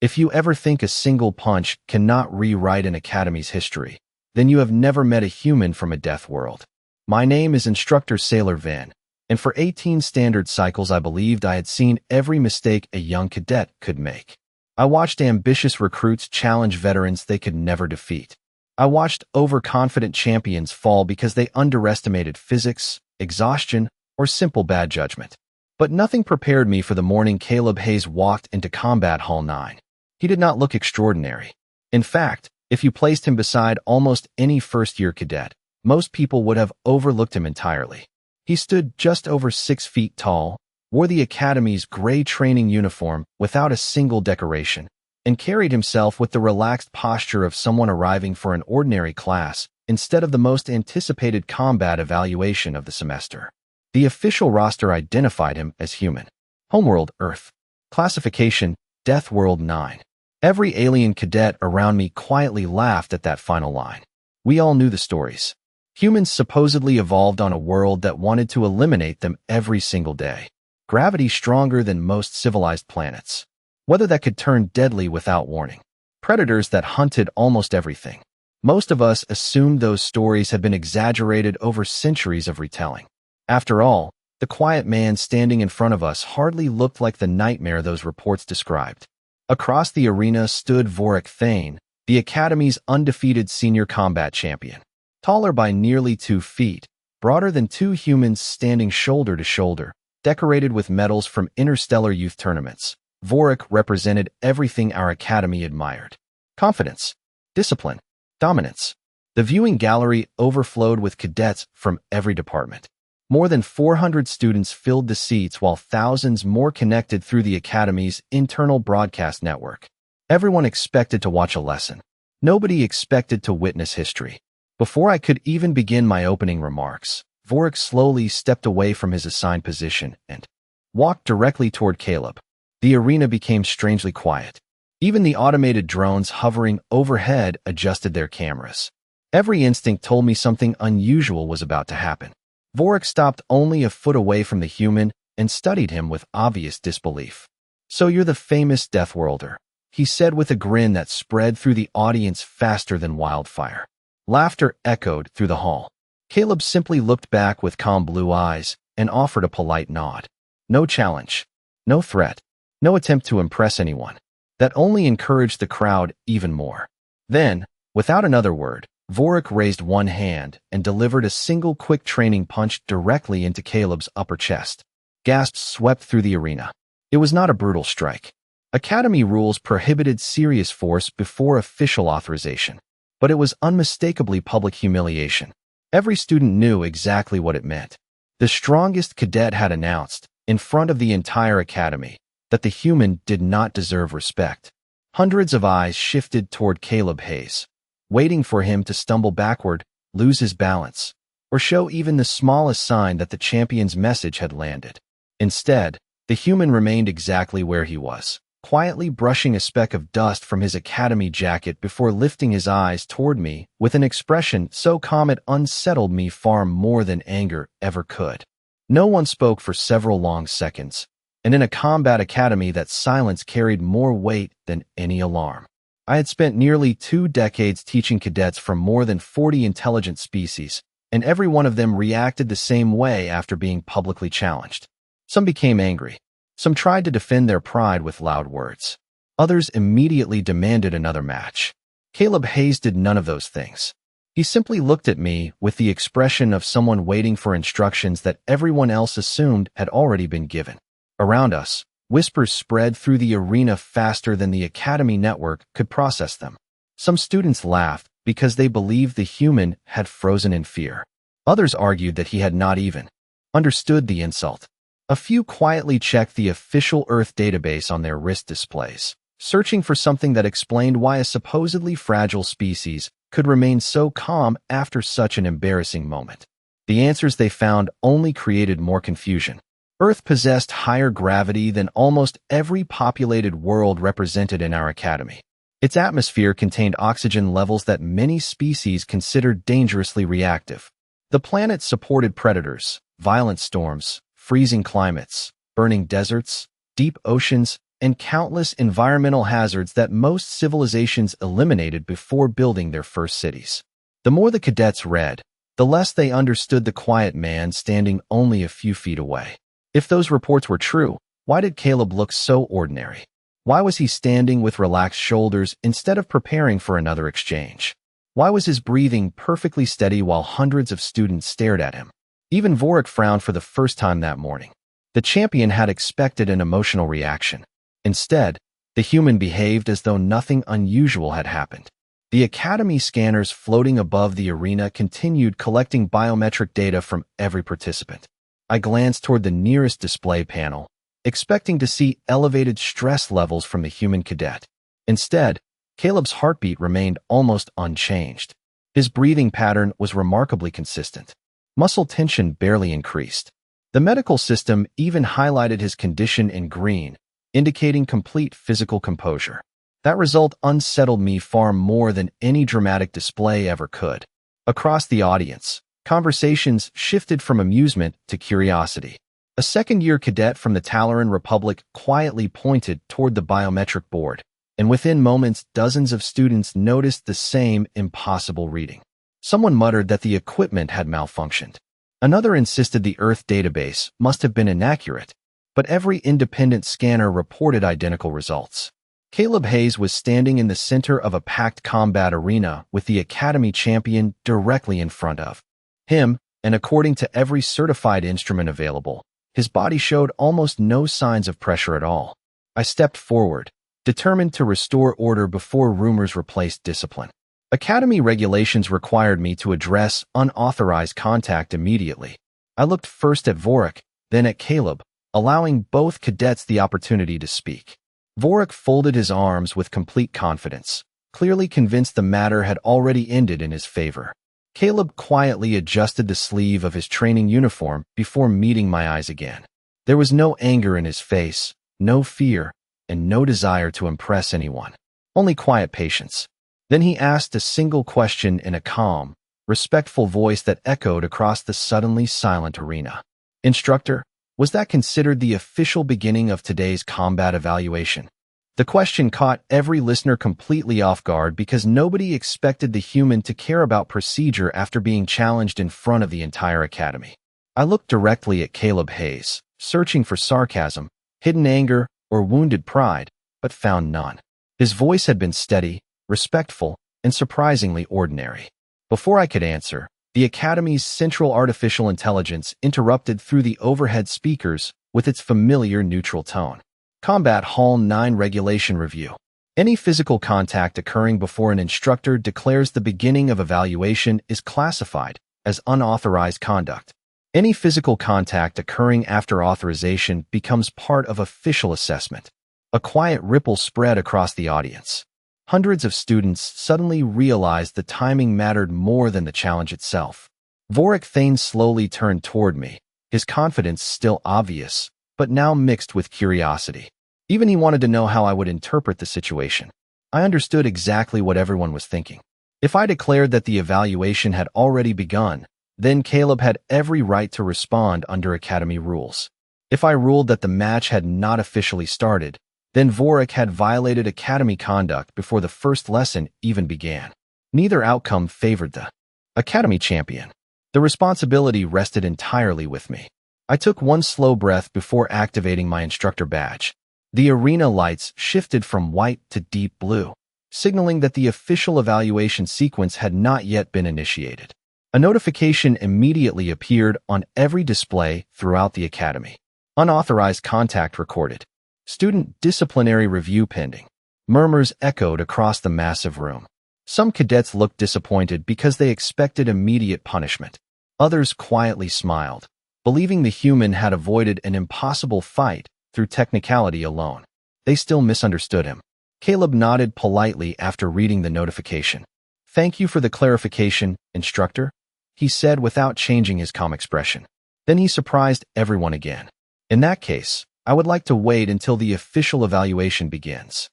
If you ever think a single punch cannot rewrite an academy's history, then you have never met a human from a death world. My name is Instructor Sailor Van, and for 18 standard cycles I believed I had seen every mistake a young cadet could make. I watched ambitious recruits challenge veterans they could never defeat. I watched overconfident champions fall because they underestimated physics, exhaustion, or simple bad judgment. But nothing prepared me for the morning Caleb Hayes walked into Combat Hall 9. He did not look extraordinary. In fact, if you placed him beside almost any first-year cadet, most people would have overlooked him entirely. He stood just over 6 feet tall, wore the Academy's gray training uniform without a single decoration, and carried himself with the relaxed posture of someone arriving for an ordinary class instead of the most anticipated combat evaluation of the semester. The official roster identified him as human. Homeworld, Earth. Classification, Deathworld 9. Every alien cadet around me quietly laughed at that final line. We all knew the stories. Humans supposedly evolved on a world that wanted to eliminate them every single day. Gravity stronger than most civilized planets. Weather that could turn deadly without warning. Predators that hunted almost everything. Most of us assumed those stories had been exaggerated over centuries of retelling. After all, the quiet man standing in front of us hardly looked like the nightmare those reports described. Across the arena stood Vorik Thane, the Academy's undefeated senior combat champion. Taller by nearly 2 feet, broader than 2 humans standing shoulder to shoulder, decorated with medals from interstellar youth tournaments. Vorik represented everything our Academy admired. Confidence, discipline, dominance. The viewing gallery overflowed with cadets from every department. More than 400 students filled the seats while thousands more connected through the Academy's internal broadcast network. Everyone expected to watch a lesson. Nobody expected to witness history. Before I could even begin my opening remarks, Vorik slowly stepped away from his assigned position and walked directly toward Caleb. The arena became strangely quiet. Even the automated drones hovering overhead adjusted their cameras. Every instinct told me something unusual was about to happen. Vorik stopped only a foot away from the human and studied him with obvious disbelief. "So you're the famous Deathworlder," he said with a grin that spread through the audience faster than wildfire. Laughter echoed through the hall. Caleb simply looked back with calm blue eyes and offered a polite nod. No challenge, no threat, no attempt to impress anyone. That only encouraged the crowd even more. Then, without another word, Vorik raised one hand and delivered a single quick training punch directly into Caleb's upper chest. Gasps swept through the arena. It was not a brutal strike. Academy rules prohibited serious force before official authorization, but it was unmistakably public humiliation. Every student knew exactly what it meant. The strongest cadet had announced, in front of the entire Academy, that the human did not deserve respect. Hundreds of eyes shifted toward Caleb Hayes, waiting for him to stumble backward, lose his balance, or show even the smallest sign that the champion's message had landed. Instead, the human remained exactly where he was, quietly brushing a speck of dust from his Academy jacket before lifting his eyes toward me with an expression so calm it unsettled me far more than anger ever could. No one spoke for several long seconds, and in a combat academy that silence carried more weight than any alarm. I had spent nearly 2 decades teaching cadets from more than 40 intelligent species, and every one of them reacted the same way after being publicly challenged. Some became angry. Some tried to defend their pride with loud words. Others immediately demanded another match. Caleb Hayes did none of those things. He simply looked at me with the expression of someone waiting for instructions that everyone else assumed had already been given. Around us, whispers spread through the arena faster than the Academy network could process them. Some students laughed because they believed the human had frozen in fear. Others argued that he had not even understood the insult. A few quietly checked the official Earth database on their wrist displays, searching for something that explained why a supposedly fragile species could remain so calm after such an embarrassing moment. The answers they found only created more confusion. Earth possessed higher gravity than almost every populated world represented in our Academy. Its atmosphere contained oxygen levels that many species considered dangerously reactive. The planet supported predators, violent storms, freezing climates, burning deserts, deep oceans, and countless environmental hazards that most civilizations eliminated before building their first cities. The more the cadets read, the less they understood the quiet man standing only a few feet away. If those reports were true, why did Caleb look so ordinary? Why was he standing with relaxed shoulders instead of preparing for another exchange? Why was his breathing perfectly steady while hundreds of students stared at him? Even Vorik frowned for the first time that morning. The champion had expected an emotional reaction. Instead, the human behaved as though nothing unusual had happened. The academy scanners floating above the arena continued collecting biometric data from every participant. I glanced toward the nearest display panel, expecting to see elevated stress levels from the human cadet. Instead, Caleb's heartbeat remained almost unchanged. His breathing pattern was remarkably consistent. Muscle tension barely increased. The medical system even highlighted his condition in green, indicating complete physical composure. That result unsettled me far more than any dramatic display ever could. Across the audience, conversations shifted from amusement to curiosity. A second-year cadet from the Talaran Republic quietly pointed toward the biometric board, and within moments dozens of students noticed the same impossible reading. Someone muttered that the equipment had malfunctioned. Another insisted the Earth database must have been inaccurate, but every independent scanner reported identical results. Caleb Hayes was standing in the center of a packed combat arena with the Academy champion directly in front of him, and according to every certified instrument available, his body showed almost no signs of pressure at all. I stepped forward, determined to restore order before rumors replaced discipline. Academy regulations required me to address unauthorized contact immediately. I looked first at Vorik, then at Caleb, allowing both cadets the opportunity to speak. Vorik folded his arms with complete confidence, clearly convinced the matter had already ended in his favor. Caleb quietly adjusted the sleeve of his training uniform before meeting my eyes again. There was no anger in his face, no fear, and no desire to impress anyone. Only quiet patience. Then he asked a single question in a calm, respectful voice that echoed across the suddenly silent arena. "Instructor, was that considered the official beginning of today's combat evaluation?" The question caught every listener completely off guard because nobody expected the human to care about procedure after being challenged in front of the entire academy. I looked directly at Caleb Hayes, searching for sarcasm, hidden anger, or wounded pride, but found none. His voice had been steady, respectful, and surprisingly ordinary. Before I could answer, the Academy's central artificial intelligence interrupted through the overhead speakers with its familiar neutral tone. Combat Hall 9 Regulation Review. Any physical contact occurring before an instructor declares the beginning of evaluation is classified as unauthorized conduct. Any physical contact occurring after authorization becomes part of official assessment. A quiet ripple spread across the audience. Hundreds of students suddenly realized the timing mattered more than the challenge itself. Vorik Thane slowly turned toward me, his confidence still obvious, but now mixed with curiosity. Even he wanted to know how I would interpret the situation. I understood exactly what everyone was thinking. If I declared that the evaluation had already begun, then Caleb had every right to respond under Academy rules. If I ruled that the match had not officially started, then Vorik had violated Academy conduct before the first lesson even began. Neither outcome favored the Academy champion. The responsibility rested entirely with me. I took one slow breath before activating my instructor badge. The arena lights shifted from white to deep blue, signaling that the official evaluation sequence had not yet been initiated. A notification immediately appeared on every display throughout the Academy. Unauthorized contact recorded. Student disciplinary review pending. Murmurs echoed across the massive room. Some cadets looked disappointed because they expected immediate punishment. Others quietly smiled, believing the human had avoided an impossible fight through technicality alone. They still misunderstood him. Caleb nodded politely after reading the notification. "Thank you for the clarification, instructor," he said without changing his calm expression. Then he surprised everyone again. "In that case, I would like to wait until the official evaluation begins."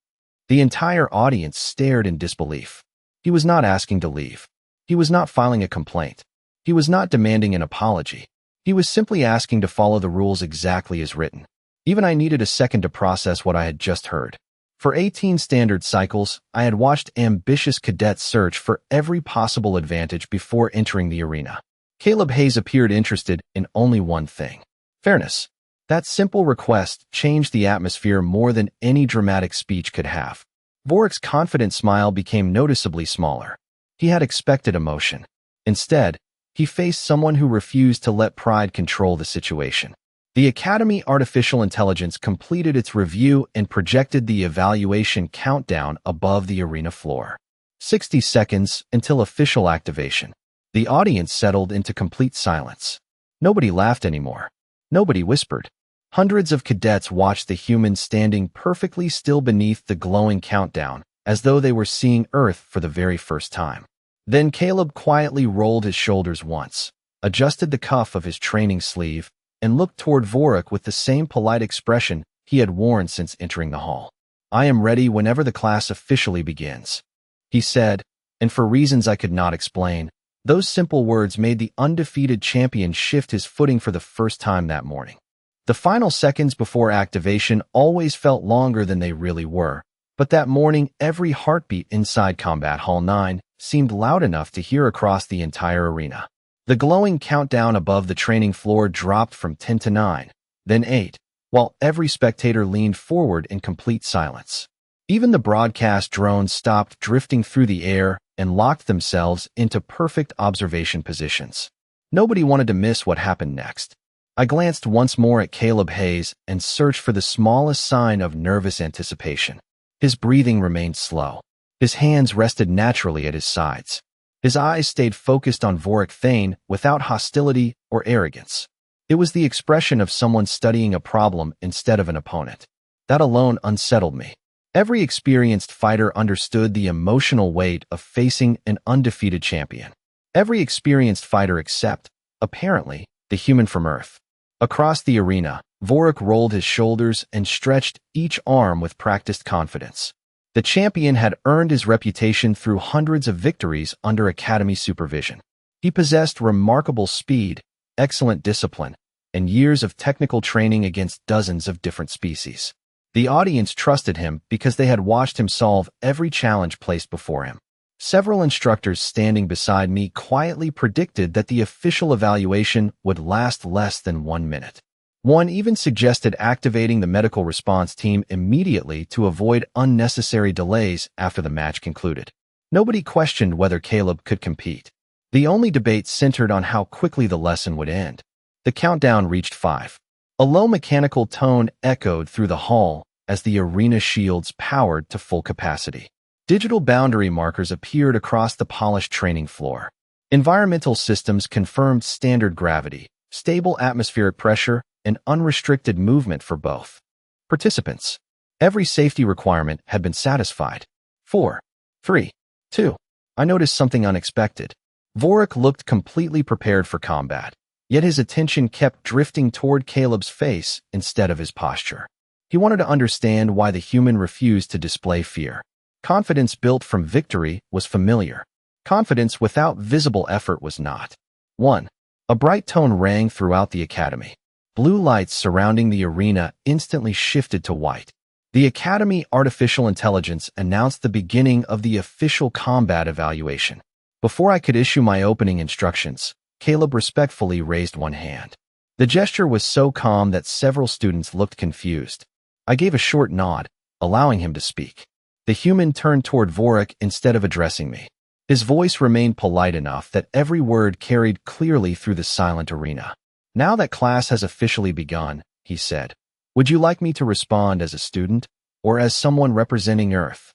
The entire audience stared in disbelief. He was not asking to leave. He was not filing a complaint. He was not demanding an apology. He was simply asking to follow the rules exactly as written. Even I needed a second to process what I had just heard. For 18 standard cycles, I had watched ambitious cadets search for every possible advantage before entering the arena. Caleb Hayes appeared interested in only one thing: fairness. That simple request changed the atmosphere more than any dramatic speech could have. Vorik's confident smile became noticeably smaller. He had expected emotion. Instead, he faced someone who refused to let pride control the situation. The Academy Artificial Intelligence completed its review and projected the evaluation countdown above the arena floor. 60 seconds until official activation. The audience settled into complete silence. Nobody laughed anymore. Nobody whispered. Hundreds of cadets watched the humans standing perfectly still beneath the glowing countdown, as though they were seeing Earth for the very first time. Then Caleb quietly rolled his shoulders once, adjusted the cuff of his training sleeve, and looked toward Vorik with the same polite expression he had worn since entering the hall. "I am ready whenever the class officially begins," he said, and for reasons I could not explain, those simple words made the undefeated champion shift his footing for the first time that morning. The final seconds before activation always felt longer than they really were, but that morning every heartbeat inside Combat Hall 9 seemed loud enough to hear across the entire arena. The glowing countdown above the training floor dropped from 10 to 9, then 8, while every spectator leaned forward in complete silence. Even the broadcast drones stopped drifting through the air and locked themselves into perfect observation positions. Nobody wanted to miss what happened next. I glanced once more at Caleb Hayes and searched for the smallest sign of nervous anticipation. His breathing remained slow. His hands rested naturally at his sides. His eyes stayed focused on Vorik Thane without hostility or arrogance. It was the expression of someone studying a problem instead of an opponent. That alone unsettled me. Every experienced fighter understood the emotional weight of facing an undefeated champion. Every experienced fighter except, apparently, the human from Earth. Across the arena, Vorik rolled his shoulders and stretched each arm with practiced confidence. The champion had earned his reputation through hundreds of victories under Academy supervision. He possessed remarkable speed, excellent discipline, and years of technical training against dozens of different species. The audience trusted him because they had watched him solve every challenge placed before him. Several instructors standing beside me quietly predicted that the official evaluation would last less than 1 minute. One even suggested activating the medical response team immediately to avoid unnecessary delays after the match concluded. Nobody questioned whether Caleb could compete. The only debate centered on how quickly the lesson would end. The countdown reached 5. A low mechanical tone echoed through the hall as the arena shields powered to full capacity. Digital boundary markers appeared across the polished training floor. Environmental systems confirmed standard gravity, stable atmospheric pressure, and unrestricted movement for both participants. Every safety requirement had been satisfied. 4, 3, 2. I noticed something unexpected. Vorik looked completely prepared for combat, yet his attention kept drifting toward Caleb's face instead of his posture. He wanted to understand why the human refused to display fear. Confidence built from victory was familiar. Confidence without visible effort was not. 1. A bright tone rang throughout the academy. Blue lights surrounding the arena instantly shifted to white. The Academy Artificial Intelligence announced the beginning of the official combat evaluation. Before I could issue my opening instructions, Caleb respectfully raised one hand. The gesture was so calm that several students looked confused. I gave a short nod, allowing him to speak. The human turned toward Vorik instead of addressing me. His voice remained polite enough that every word carried clearly through the silent arena. "Now that class has officially begun," he said, "would you like me to respond as a student or as someone representing Earth?"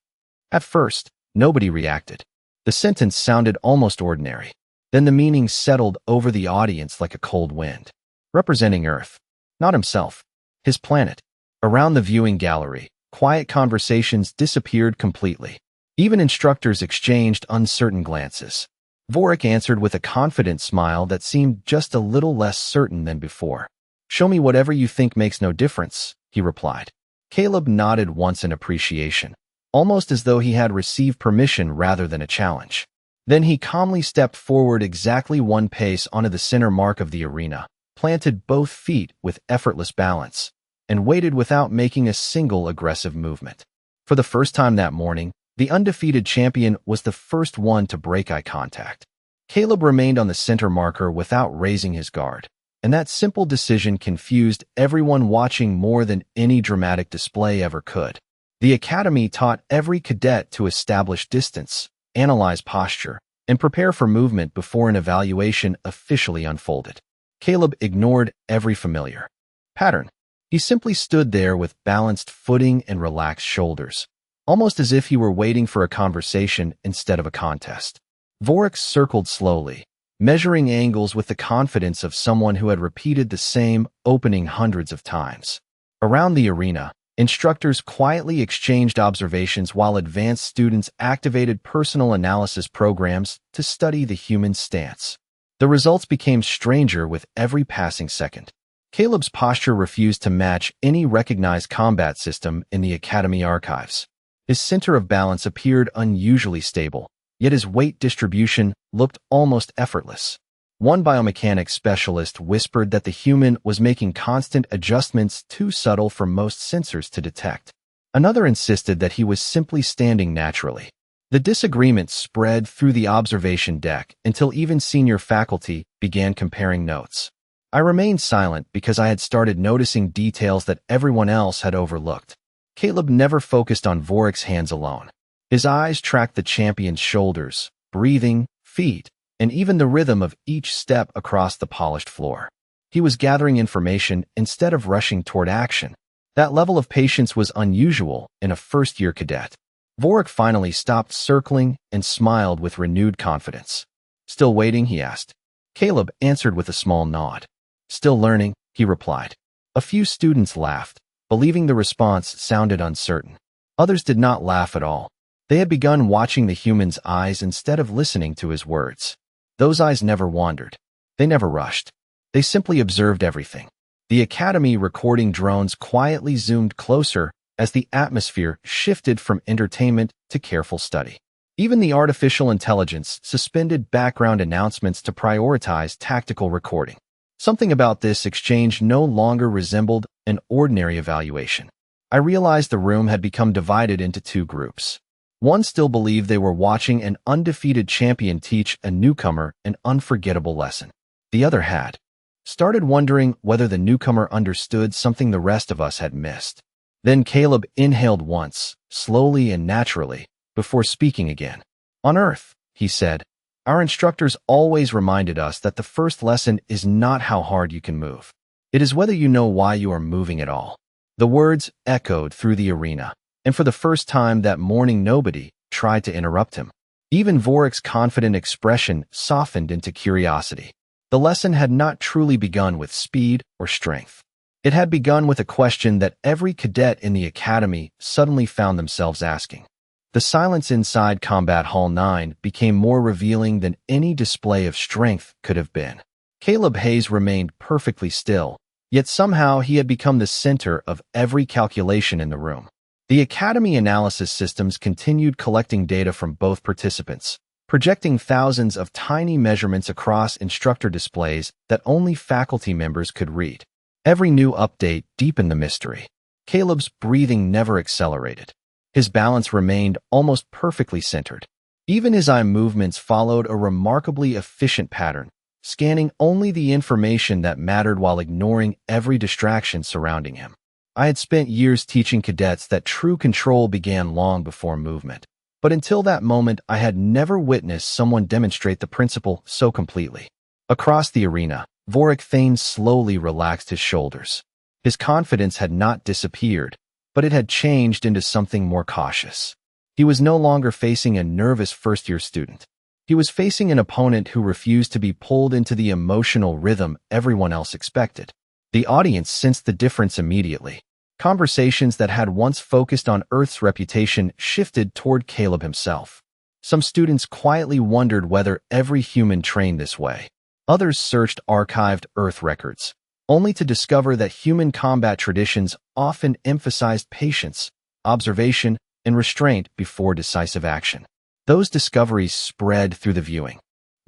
At first, nobody reacted. The sentence sounded almost ordinary. Then the meaning settled over the audience like a cold wind. Representing Earth. Not himself. His planet. Around the viewing gallery, quiet conversations disappeared completely. Even instructors exchanged uncertain glances. Vorik answered with a confident smile that seemed just a little less certain than before. "Show me whatever you think makes no difference," he replied. Caleb nodded once in appreciation, almost as though he had received permission rather than a challenge. Then he calmly stepped forward exactly one pace onto the center mark of the arena, planted both feet with effortless balance. and waited without making a single aggressive movement. For the first time that morning, the undefeated champion was the first one to break eye contact. Caleb remained on the center marker without raising his guard, and that simple decision confused everyone watching more than any dramatic display ever could. The academy taught every cadet to establish distance, analyze posture, and prepare for movement before an evaluation officially unfolded. Caleb ignored every familiar pattern. He simply stood there with balanced footing and relaxed shoulders, almost as if he were waiting for a conversation instead of a contest. Vorik circled slowly, measuring angles with the confidence of someone who had repeated the same opening hundreds of times. Around the arena, instructors quietly exchanged observations while advanced students activated personal analysis programs to study the human stance. The results became stranger with every passing second. Caleb's posture refused to match any recognized combat system in the academy archives. His center of balance appeared unusually stable, yet his weight distribution looked almost effortless. One biomechanics specialist whispered that the human was making constant adjustments too subtle for most sensors to detect. Another insisted that he was simply standing naturally. The disagreement spread through the observation deck until even senior faculty began comparing notes. I remained silent because I had started noticing details that everyone else had overlooked. Caleb never focused on Vorik's hands alone. His eyes tracked the champion's shoulders, breathing, feet, and even the rhythm of each step across the polished floor. He was gathering information instead of rushing toward action. That level of patience was unusual in a first-year cadet. Vorik finally stopped circling and smiled with renewed confidence. "Still waiting?" he asked. Caleb answered with a small nod. "Still learning," he replied. A few students laughed, believing the response sounded uncertain. Others did not laugh at all. They had begun watching the human's eyes instead of listening to his words. Those eyes never wandered. They never rushed. They simply observed everything. The academy recording drones quietly zoomed closer as the atmosphere shifted from entertainment to careful study. Even the artificial intelligence suspended background announcements to prioritize tactical recording. Something about this exchange no longer resembled an ordinary evaluation. I realized the room had become divided into two groups. One still believed they were watching an undefeated champion teach a newcomer an unforgettable lesson. The other had started wondering whether the newcomer understood something the rest of us had missed. Then Caleb inhaled once, slowly and naturally, before speaking again. "On Earth," he said, "our instructors always reminded us that the first lesson is not how hard you can move. It is whether you know why you are moving at all." The words echoed through the arena, and for the first time that morning nobody tried to interrupt him. Even Vorik's confident expression softened into curiosity. The lesson had not truly begun with speed or strength. It had begun with a question that every cadet in the academy suddenly found themselves asking. The silence inside Combat Hall 9 became more revealing than any display of strength could have been. Caleb Hayes remained perfectly still, yet somehow he had become the center of every calculation in the room. The academy analysis systems continued collecting data from both participants, projecting thousands of tiny measurements across instructor displays that only faculty members could read. Every new update deepened the mystery. Caleb's breathing never accelerated. His balance remained almost perfectly centered. Even his eye movements followed a remarkably efficient pattern, scanning only the information that mattered while ignoring every distraction surrounding him. I had spent years teaching cadets that true control began long before movement. But until that moment, I had never witnessed someone demonstrate the principle so completely. Across the arena, Vorik Thane slowly relaxed his shoulders. His confidence had not disappeared, but it had changed into something more cautious. He was no longer facing a nervous first-year student. He was facing an opponent who refused to be pulled into the emotional rhythm everyone else expected. The audience sensed the difference immediately. Conversations that had once focused on Earth's reputation shifted toward Caleb himself. Some students quietly wondered whether every human trained this way. Others searched archived Earth records, only to discover that human combat traditions often emphasized patience, observation, and restraint before decisive action. Those discoveries spread through the viewing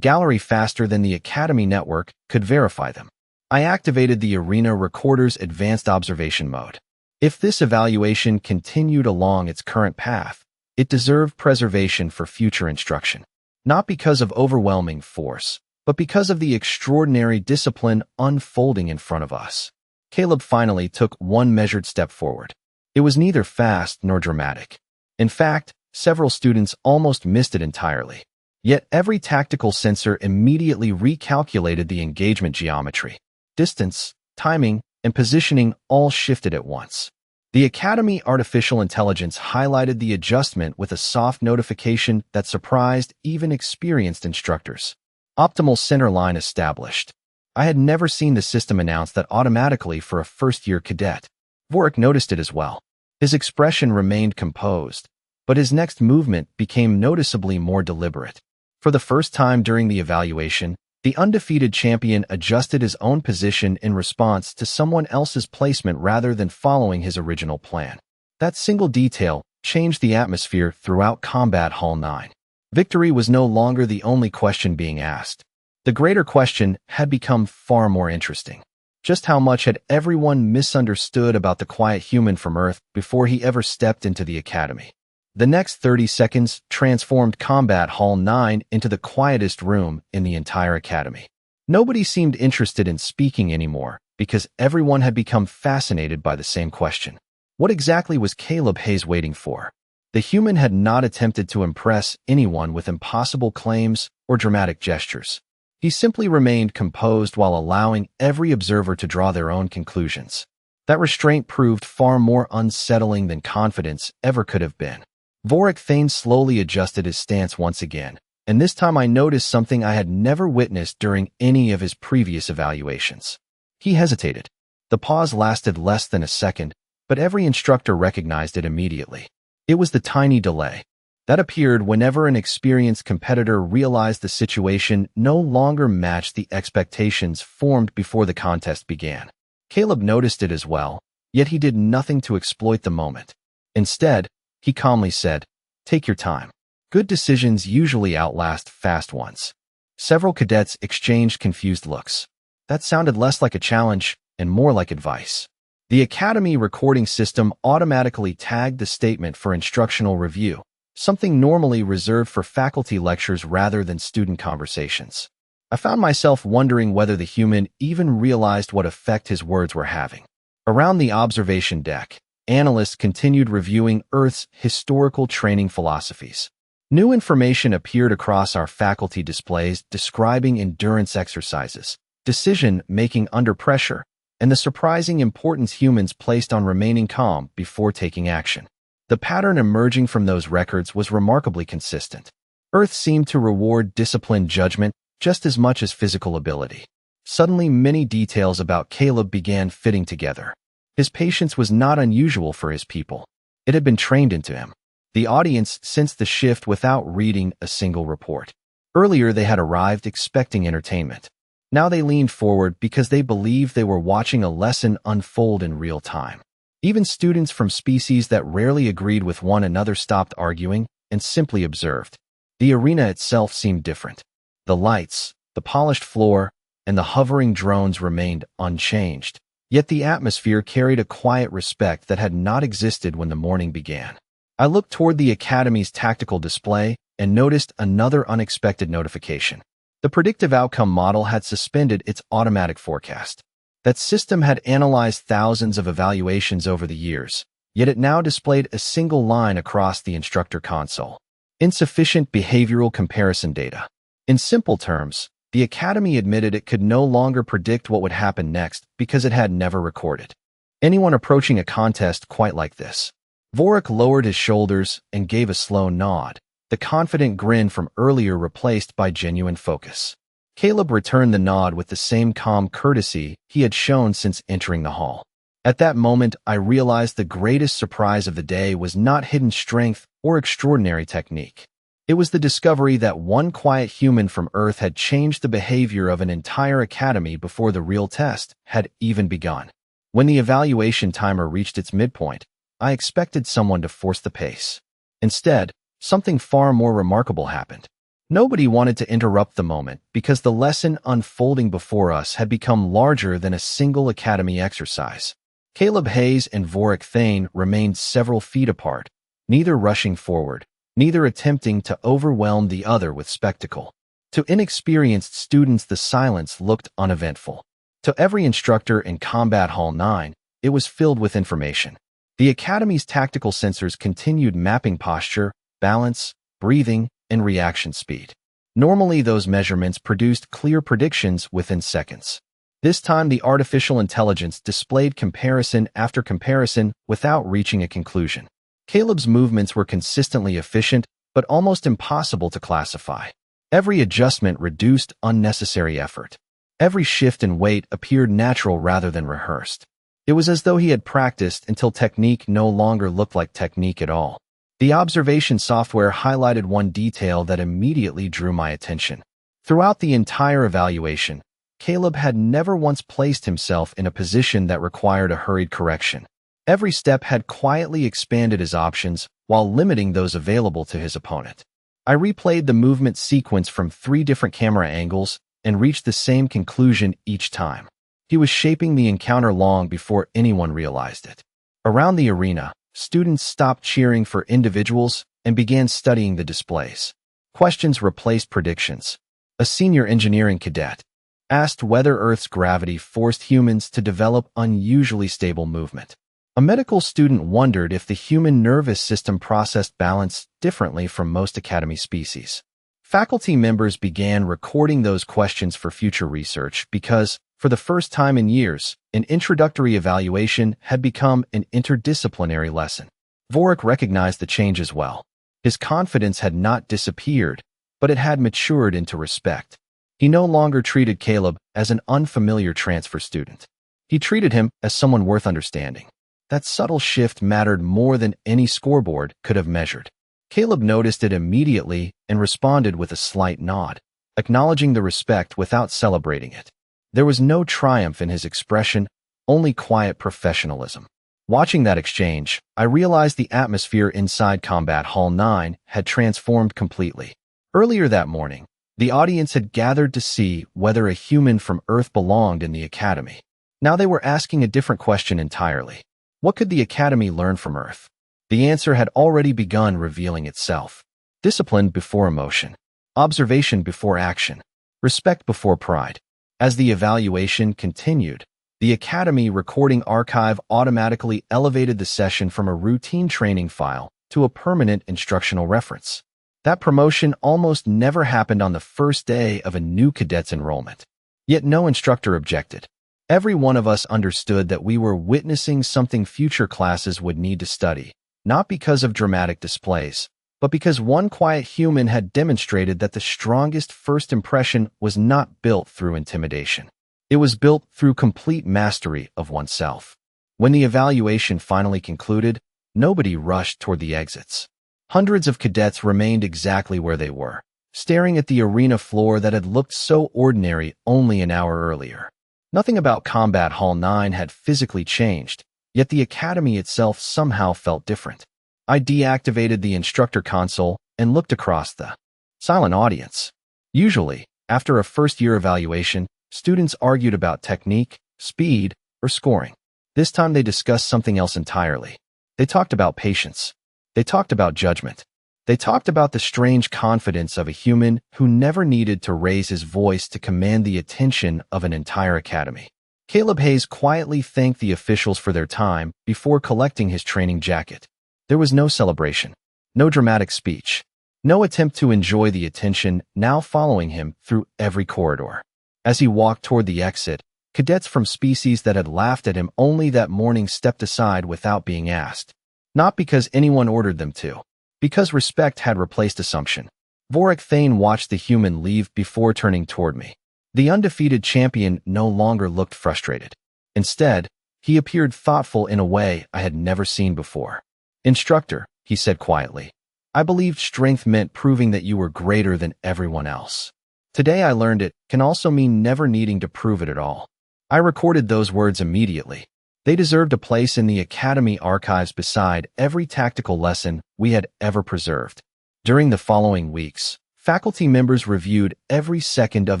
gallery faster than the Academy network could verify them. I activated the arena recorder's advanced observation mode. If this evaluation continued along its current path, it deserved preservation for future instruction. Not because of overwhelming force, but because of the extraordinary discipline unfolding in front of us. Caleb finally took one measured step forward. It was neither fast nor dramatic. In fact, several students almost missed it entirely. Yet every tactical sensor immediately recalculated the engagement geometry. Distance, timing, and positioning all shifted at once. The Academy Artificial Intelligence highlighted the adjustment with a soft notification that surprised even experienced instructors. Optimal center line established. I had never seen the system announce that automatically for a first-year cadet. Vorik noticed it as well. His expression remained composed, but his next movement became noticeably more deliberate. For the first time during the evaluation, the undefeated champion adjusted his own position in response to someone else's placement rather than following his original plan. That single detail changed the atmosphere throughout Combat Hall 9. Victory was no longer the only question being asked. The greater question had become far more interesting. Just how much had everyone misunderstood about the quiet human from Earth before he ever stepped into the Academy? The next 30 seconds transformed Combat Hall 9 into the quietest room in the entire Academy. Nobody seemed interested in speaking anymore because everyone had become fascinated by the same question. What exactly was Caleb Hayes waiting for? The human had not attempted to impress anyone with impossible claims or dramatic gestures. He simply remained composed while allowing every observer to draw their own conclusions. That restraint proved far more unsettling than confidence ever could have been. Vorik Thane slowly adjusted his stance once again, and this time I noticed something I had never witnessed during any of his previous evaluations. He hesitated. The pause lasted less than a second, but every instructor recognized it immediately. It was the tiny delay that appeared whenever an experienced competitor realized the situation no longer matched the expectations formed before the contest began. Caleb noticed it as well, yet he did nothing to exploit the moment. Instead, he calmly said, "Take your time. Good decisions usually outlast fast ones." Several cadets exchanged confused looks. That sounded less like a challenge and more like advice. The Academy recording system automatically tagged the statement for instructional review, something normally reserved for faculty lectures rather than student conversations. I found myself wondering whether the human even realized what effect his words were having. Around the observation deck, analysts continued reviewing Earth's historical training philosophies. New information appeared across our faculty displays describing endurance exercises, decision-making under pressure, and the surprising importance humans placed on remaining calm before taking action. The pattern emerging from those records was remarkably consistent. Earth seemed to reward disciplined judgment just as much as physical ability. Suddenly, many details about Caleb began fitting together. His patience was not unusual for his people. It had been trained into him. The audience sensed the shift without reading a single report. Earlier, they had arrived expecting entertainment. Now they leaned forward because they believed they were watching a lesson unfold in real time. Even students from species that rarely agreed with one another stopped arguing and simply observed. The arena itself seemed different. The lights, the polished floor, and the hovering drones remained unchanged. Yet the atmosphere carried a quiet respect that had not existed when the morning began. I looked toward the Academy's tactical display and noticed another unexpected notification. The predictive outcome model had suspended its automatic forecast. That system had analyzed thousands of evaluations over the years, yet it now displayed a single line across the instructor console. Insufficient behavioral comparison data. In simple terms, the Academy admitted it could no longer predict what would happen next because it had never recorded anyone approaching a contest quite like this. Vorik lowered his shoulders and gave a slow nod, the confident grin from earlier replaced by genuine focus. Caleb returned the nod with the same calm courtesy he had shown since entering the hall. At that moment, I realized the greatest surprise of the day was not hidden strength or extraordinary technique. It was the discovery that one quiet human from Earth had changed the behavior of an entire academy before the real test had even begun. When the evaluation timer reached its midpoint, I expected someone to force the pace. Instead, something far more remarkable happened. Nobody wanted to interrupt the moment because the lesson unfolding before us had become larger than a single academy exercise. Caleb Hayes and Vorik Thane remained several feet apart, neither rushing forward, neither attempting to overwhelm the other with spectacle. To inexperienced students, the silence looked uneventful. To every instructor in Combat Hall 9, it was filled with information. The Academy's tactical sensors continued mapping posture, balance, breathing, and reaction speed. Normally, those measurements produced clear predictions within seconds. This time, the artificial intelligence displayed comparison after comparison without reaching a conclusion. Caleb's movements were consistently efficient, but almost impossible to classify. Every adjustment reduced unnecessary effort. Every shift in weight appeared natural rather than rehearsed. It was as though he had practiced until technique no longer looked like technique at all. The observation software highlighted one detail that immediately drew my attention. Throughout the entire evaluation, Caleb had never once placed himself in a position that required a hurried correction. Every step had quietly expanded his options while limiting those available to his opponent. I replayed the movement sequence from 3 different camera angles and reached the same conclusion each time. He was shaping the encounter long before anyone realized it. Around the arena, students stopped cheering for individuals and began studying the displays. Questions replaced predictions. A senior engineering cadet asked whether Earth's gravity forced humans to develop unusually stable movement. A medical student wondered if the human nervous system processed balance differently from most Academy species. Faculty members began recording those questions for future research because, for the first time in years, an introductory evaluation had become an interdisciplinary lesson. Vorik recognized the change as well. His confidence had not disappeared, but it had matured into respect. He no longer treated Caleb as an unfamiliar transfer student. He treated him as someone worth understanding. That subtle shift mattered more than any scoreboard could have measured. Caleb noticed it immediately and responded with a slight nod, acknowledging the respect without celebrating it. There was no triumph in his expression, only quiet professionalism. Watching that exchange, I realized the atmosphere inside Combat Hall 9 had transformed completely. Earlier that morning, the audience had gathered to see whether a human from Earth belonged in the Academy. Now they were asking a different question entirely. What could the Academy learn from Earth? The answer had already begun revealing itself. Discipline before emotion. Observation before action. Respect before pride. As the evaluation continued, the Academy recording archive automatically elevated the session from a routine training file to a permanent instructional reference. That promotion almost never happened on the first day of a new cadet's enrollment. Yet no instructor objected. Every one of us understood that we were witnessing something future classes would need to study, not because of dramatic displays, but because one quiet human had demonstrated that the strongest first impression was not built through intimidation. It was built through complete mastery of oneself. When the evaluation finally concluded, nobody rushed toward the exits. Hundreds of cadets remained exactly where they were, staring at the arena floor that had looked so ordinary only an hour earlier. Nothing about Combat Hall 9 had physically changed, yet the Academy itself somehow felt different. I deactivated the instructor console and looked across the silent audience. Usually, after a first-year evaluation, students argued about technique, speed, or scoring. This time they discussed something else entirely. They talked about patience. They talked about judgment. They talked about the strange confidence of a human who never needed to raise his voice to command the attention of an entire academy. Caleb Hayes quietly thanked the officials for their time before collecting his training jacket. There was no celebration, no dramatic speech, no attempt to enjoy the attention now following him through every corridor. As he walked toward the exit, cadets from species that had laughed at him only that morning stepped aside without being asked. Not because anyone ordered them to. Because respect had replaced assumption. Vorik Thane watched the human leave before turning toward me. The undefeated champion no longer looked frustrated. Instead, he appeared thoughtful in a way I had never seen before. "Instructor," he said quietly, "I believed strength meant proving that you were greater than everyone else. Today I learned it can also mean never needing to prove it at all." I recorded those words immediately. They deserved a place in the Academy archives beside every tactical lesson we had ever preserved. During the following weeks, Faculty members reviewed every second of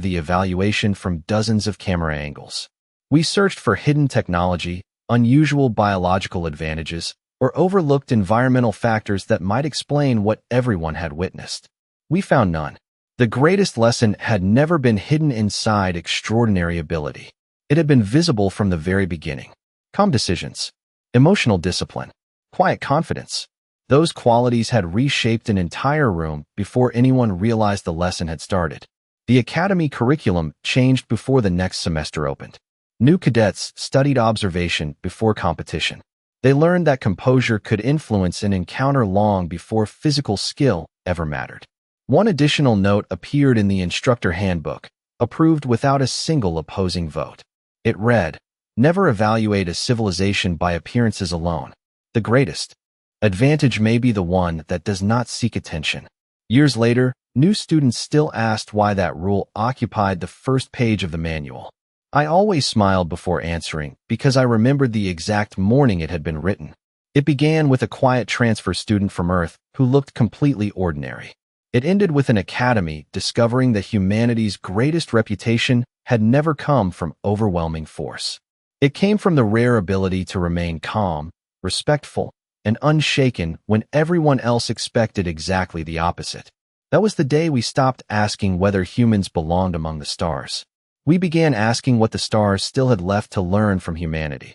the evaluation from dozens of camera angles. We searched for hidden technology, unusual biological advantages, or overlooked environmental factors that might explain what everyone had witnessed. We found none. The greatest lesson had never been hidden inside extraordinary ability. It had been visible from the very beginning. Calm decisions, emotional discipline, quiet confidence. Those qualities had reshaped an entire room before anyone realized the lesson had started. The academy curriculum changed before the next semester opened. New cadets studied observation before competition. They learned that composure could influence an encounter long before physical skill ever mattered. One additional note appeared in the instructor handbook, approved without a single opposing vote. It read, "Never evaluate a civilization by appearances alone. The greatest advantage may be the one that does not seek attention." Years later, new students still asked why that rule occupied the first page of the manual. I always smiled before answering because I remembered the exact morning it had been written. It began with a quiet transfer student from Earth who looked completely ordinary. It ended with an academy discovering that humanity's greatest reputation had never come from overwhelming force. It came from the rare ability to remain calm, respectful, and unshaken when everyone else expected exactly the opposite. That was the day we stopped asking whether humans belonged among the stars. We began asking what the stars still had left to learn from humanity.